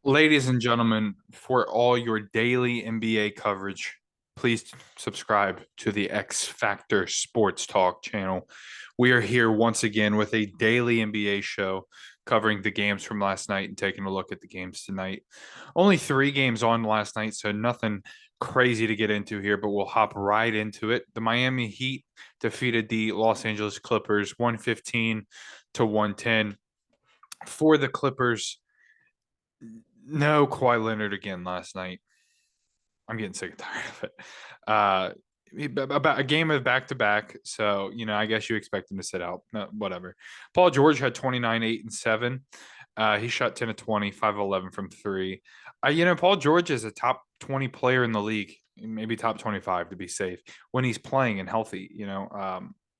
Ladies and gentlemen, for all your daily NBA coverage, please subscribe to the X Factor Sports Talk channel. We are here once again with a daily NBA show covering the games from last night and taking a look at the games tonight. Only three games on last night, so nothing crazy to get into here, but we'll hop right into it. The Miami Heat defeated the Los Angeles Clippers 115 to 110. For the Clippers, no Kawhi Leonard again last night. I'm getting sick and tired of it. About a game of back to back. So, I guess you expect him to sit out. No, whatever. Paul George had 29, 8, and 7. He shot 10 of 20, 5 of 11 from three. Paul George is a top 20 player in the league, maybe top 25 to be safe when he's playing and healthy,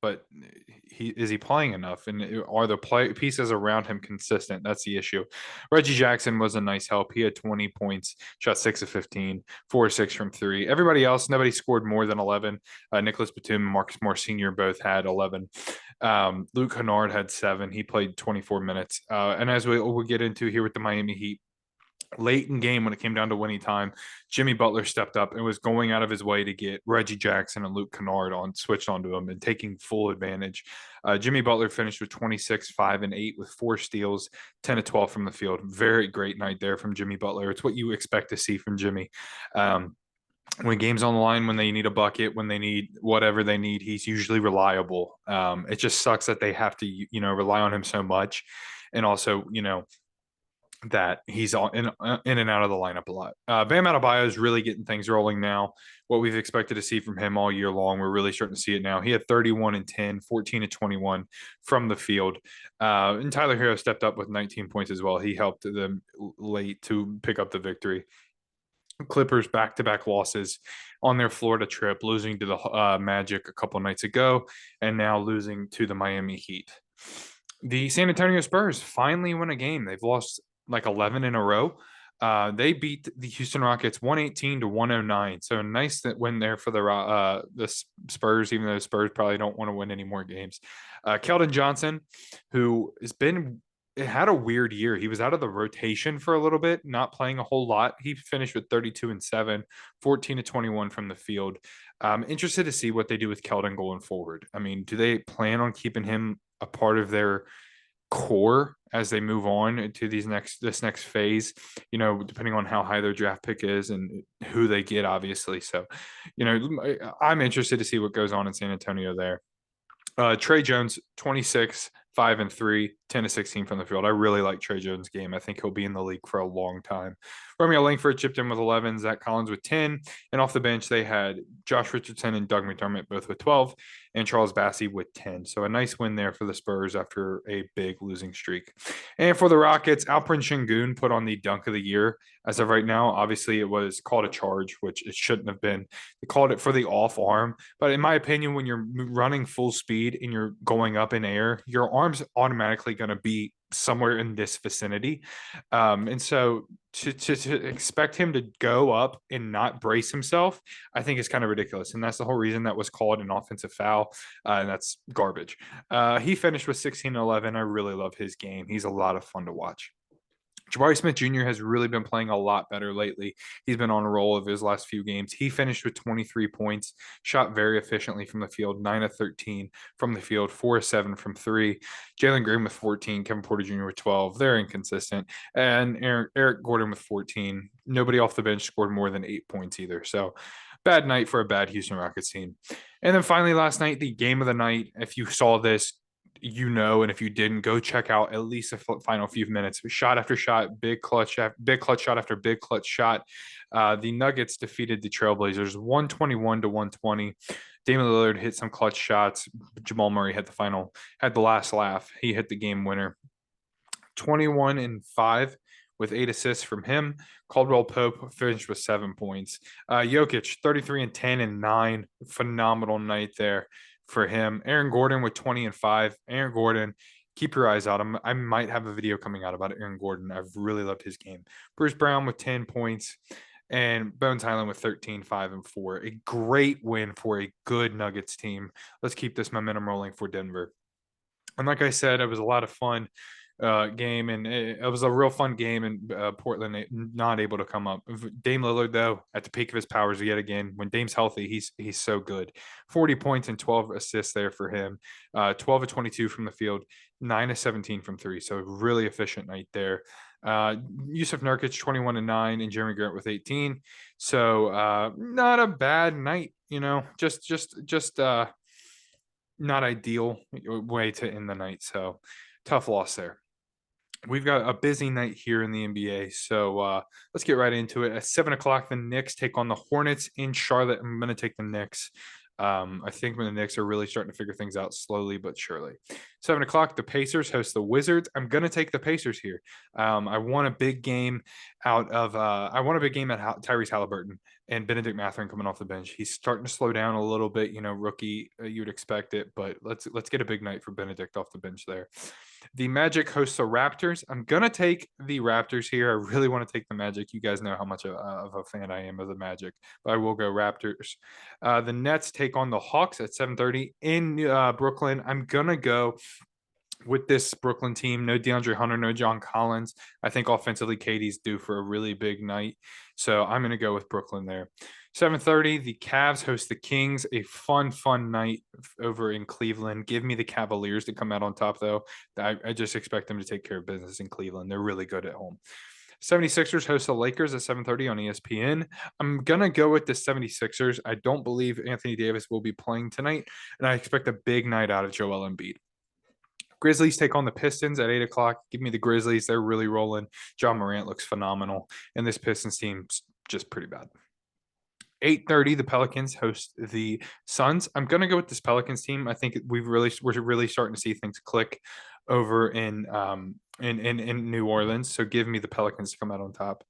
but is he playing enough, and are the pieces around him consistent? That's the issue. Reggie Jackson was a nice help. He had 20 points, shot 6 of 15, 4 of 6 from three. Everybody else, nobody scored more than 11. Nicholas Batum and Marcus Morris Sr. both had 11. Luke Kennard had 7. He played 24 minutes. And as we'll get into here with the Miami Heat, late in game when it came down to winning time, Jimmy Butler stepped up and was going out of his way to get Reggie Jackson and Luke Kennard switched onto him and taking full advantage. Jimmy Butler finished with 26, 5, and 8 with 4 steals, 10 to 12 from the field. Very great night there from Jimmy Butler. It's what you expect to see from Jimmy. When game's on the line, when they need a bucket, when they need whatever they need, he's usually reliable. It just sucks that they have to, rely on him so much. And also, that he's in and out of the lineup a lot. Bam Adebayo is really getting things rolling now. What we've expected to see from him all year long, we're really starting to see it now. He had 31 and 10, 14 and 21 from the field. And Tyler Hero stepped up with 19 points as well. He helped them late to pick up the victory. Clippers back-to-back losses on their Florida trip, losing to the Magic a couple nights ago, and now losing to the Miami Heat. The San Antonio Spurs finally win a game. They've lost like 11 in a row. They beat the Houston Rockets 118 to 109. So nice that win there for the Spurs, even though the Spurs probably don't want to win any more games. Keldon Johnson, who had a weird year. He was out of the rotation for a little bit, not playing a whole lot. He finished with 32 and 7, 14 to 21 from the field. I'm interested to see what they do with Keldon going forward. I mean, do they plan on keeping him a part of their core as they move on to this next phase, depending on how high their draft pick is and who they get, obviously. So, I'm interested to see what goes on in San Antonio there. Trey Jones, 26, 5 and 3, 10 to 16 from the field. I really like Trey Jones' game. I think he'll be in the league for a long time. Romeo Langford chipped in with 11, Zach Collins with 10, and off the bench they had Josh Richardson and Doug McDermott both with 12, and Charles Bassey with 10. So a nice win there for the Spurs after a big losing streak. And for the Rockets, Alperen Sengun put on the dunk of the year. As of right now, obviously it was called a charge, which it shouldn't have been. They called it for the off arm. But in my opinion, when you're running full speed and you're going up in air, your arm's automatically going to be somewhere in this vicinity. And so to expect him to go up and not brace himself, I think is kind of ridiculous. And that's the whole reason that was called an offensive foul. And that's garbage. He finished with 16 and 11. I really love his game. He's a lot of fun to watch. Jabari Smith Jr. has really been playing a lot better lately. He's been on a roll of his last few games. He finished with 23 points, shot very efficiently from the field, 9 of 13 from the field, 4 of 7 from three. Jalen Green with 14, Kevin Porter Jr. with 12. They're inconsistent. And Eric Gordon with 14. Nobody off the bench scored more than 8 points either. So bad night for a bad Houston Rockets team. And then finally last night, the game of the night. If you saw this, and if you didn't, go check out at least the final few minutes. Shot after shot, big clutch shot after big clutch shot. The Nuggets defeated the Trailblazers 121 to 120. Damian Lillard hit some clutch shots. Jamal Murray had the last laugh. He hit the game winner. 21 and 5 with 8 assists from him. Caldwell Pope finished with 7 points. Jokic, 33 and 10 and 9. Phenomenal night there for him. Aaron Gordon with 20 and 5. Aaron Gordon, keep your eyes on him. I might have a video coming out about Aaron Gordon. I've really loved his game. Bruce Brown with 10 points. And Bones Hyland with 13, 5, and 4. A great win for a good Nuggets team. Let's keep this momentum rolling for Denver. And like I said, it was a lot of fun game, and it was a real fun game. And Portland not able to come up. Dame Lillard, though, at the peak of his powers yet again. When Dame's healthy, he's so good. 40 points and 12 assists there for him. 12 of 22 from the field, 9 of 17 from three. So really efficient night there. Yusuf Nurkic 21 and 9, and Jeremy Grant with 18. So not a bad night, just not ideal way to end the night. So tough loss there. We've got a busy night here in the NBA, so let's get right into it. At 7 o'clock, the Knicks take on the Hornets in Charlotte. I'm going to take the Knicks. I think when the Knicks are really starting to figure things out slowly but surely. 7 o'clock, the Pacers host the Wizards. I'm going to take the Pacers here. I want a big game out of Tyrese Halliburton and Benedict Mathurin coming off the bench. He's starting to slow down a little bit, rookie. You'd expect it, but let's get a big night for Benedict off the bench there. The Magic hosts the Raptors. I'm going to take the Raptors here. I really want to take the Magic. You guys know how much of a fan I am of the Magic, but I will go Raptors. The Nets take on the Hawks at 7:30 in Brooklyn. I'm going to go with this Brooklyn team. No DeAndre Hunter, no John Collins. I think offensively, Katie's due for a really big night. So I'm going to go with Brooklyn there. 7:30, the Cavs host the Kings. A fun night over in Cleveland. Give me the Cavaliers to come out on top, though. I just expect them to take care of business in Cleveland. They're really good at home. 76ers host the Lakers at 7:30 on ESPN. I'm going to go with the 76ers. I don't believe Anthony Davis will be playing tonight, and I expect a big night out of Joel Embiid. Grizzlies take on the Pistons at 8 o'clock. Give me the Grizzlies. They're really rolling. John Morant looks phenomenal, and this Pistons team's just pretty bad. 8:30, the Pelicans host the Suns. I'm going to go with this Pelicans team. I think we're really starting to see things click over in New Orleans. So give me the Pelicans to come out on top.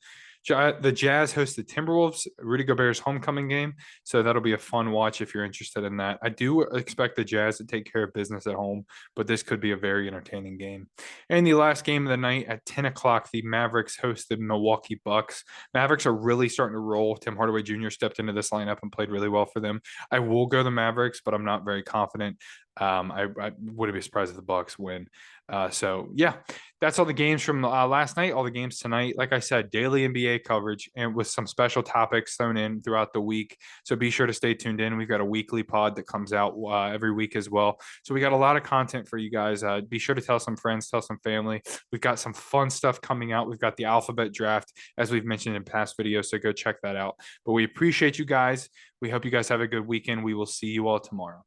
The Jazz host the Timberwolves. Rudy Gobert's homecoming game, so that'll be a fun watch if you're interested in that. I do expect the Jazz to take care of business at home, but this could be a very entertaining game. And the last game of the night at 10 o'clock, the Mavericks host the Milwaukee Bucks. Mavericks are really starting to roll. Tim Hardaway Jr. stepped into this lineup and played really well for them. I will go the Mavericks, but I'm not very confident. I wouldn't be surprised if the Bucks win. So yeah, that's all the games from last night, all the games tonight. Like I said, daily NBA coverage and with some special topics thrown in throughout the week. So be sure to stay tuned in. We've got a weekly pod that comes out every week as well. So we got a lot of content for you guys. Be sure to tell some friends, tell some family. We've got some fun stuff coming out. We've got the alphabet draft, as we've mentioned in past videos. So go check that out. But we appreciate you guys. We hope you guys have a good weekend. We will see you all tomorrow.